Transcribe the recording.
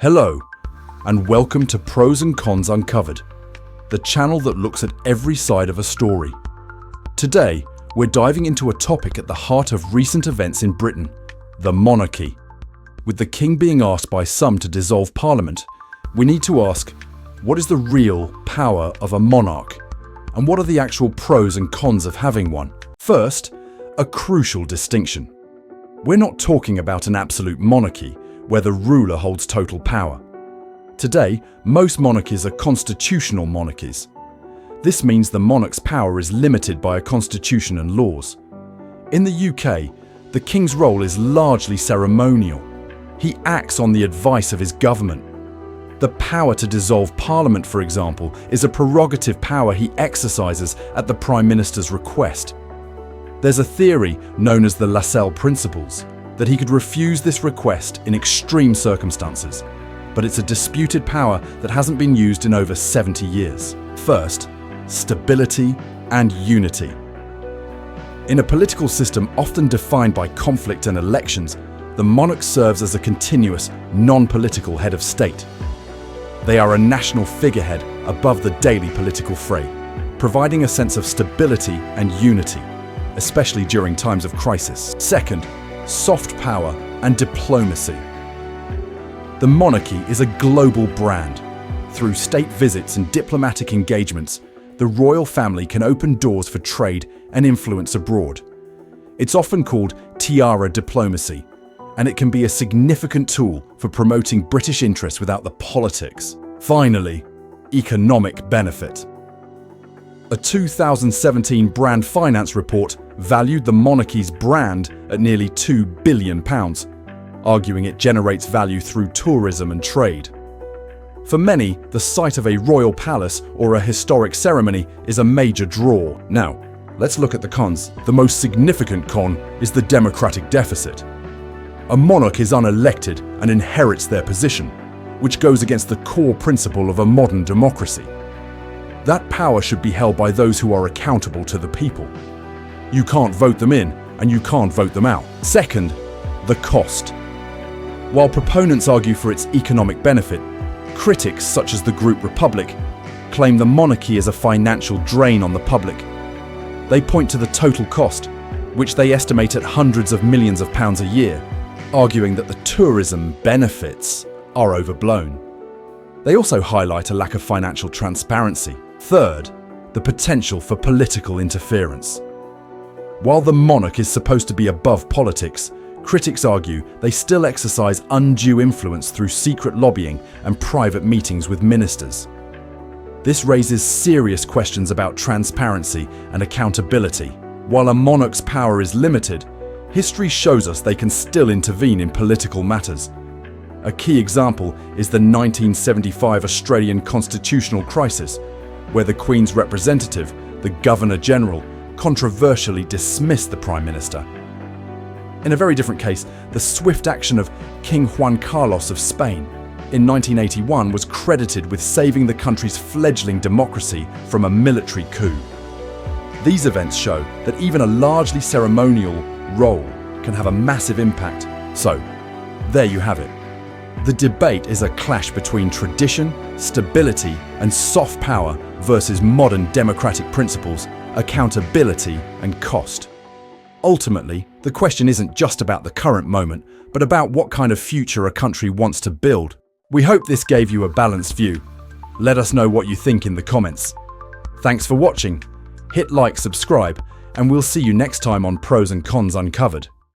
Hello, and welcome to Pros and Cons Uncovered, the channel that looks at every side of a story. Today, we're diving into a topic at the heart of recent events in Britain, the monarchy. With the king being asked by some to dissolve parliament, we need to ask, what is the real power of a monarch? And what are the actual pros and cons of having one? First, a crucial distinction. We're not talking about an absolute monarchy, where the ruler holds total power. Today, most monarchies are constitutional monarchies. This means the monarch's power is limited by a constitution and laws. In the UK, the king's role is largely ceremonial. He acts on the advice of his government. The power to dissolve parliament, for example, is a prerogative power he exercises at the Prime Minister's request. There's a theory known as the Lascelles principles that he could refuse this request in extreme circumstances, but it's a disputed power that hasn't been used in over 70 years. First, stability and unity. In a political system often defined by conflict and elections, the monarch serves as a continuous, non-political head of state. They are a national figurehead above the daily political fray, providing a sense of stability and unity, especially during times of crisis. Second, soft power and diplomacy. The monarchy is a global brand. Through state visits and diplomatic engagements, the royal family can open doors for trade and influence abroad. It's often called tiara diplomacy, and it can be a significant tool for promoting British interests without the politics. Finally, economic benefit. A 2017 Brand Finance report valued the monarchy's brand at nearly £2 billion, arguing it generates value through tourism and trade. For many, the sight of a royal palace or a historic ceremony is a major draw. Now, let's look at the cons. The most significant con is the democratic deficit. A monarch is unelected and inherits their position, which goes against the core principle of a modern democracy. That power should be held by those who are accountable to the people. You can't vote them in, and you can't vote them out. Second, the cost. While proponents argue for its economic benefit, critics such as the group Republic claim the monarchy is a financial drain on the public. They point to the total cost, which they estimate at hundreds of millions of pounds a year, arguing that the tourism benefits are overblown. They also highlight a lack of financial transparency. Third, the potential for political interference. While the monarch is supposed to be above politics, critics argue they still exercise undue influence through secret lobbying and private meetings with ministers. This raises serious questions about transparency and accountability. While a monarch's power is limited, history shows us they can still intervene in political matters. A key example is the 1975 Australian constitutional crisis, where the Queen's representative, the Governor-General, controversially dismissed the Prime Minister. In a very different case, the swift action of King Juan Carlos of Spain in 1981 was credited with saving the country's fledgling democracy from a military coup. These events show that even a largely ceremonial role can have a massive impact. So, there you have it. The debate is a clash between tradition, stability, and soft power versus modern democratic principles, accountability, and cost. Ultimately, the question isn't just about the current moment, but about what kind of future a country wants to build. We hope this gave you a balanced view. Let us know what you think in the comments. Thanks for watching. Hit like, subscribe, and we'll see you next time on Pros and Cons Uncovered.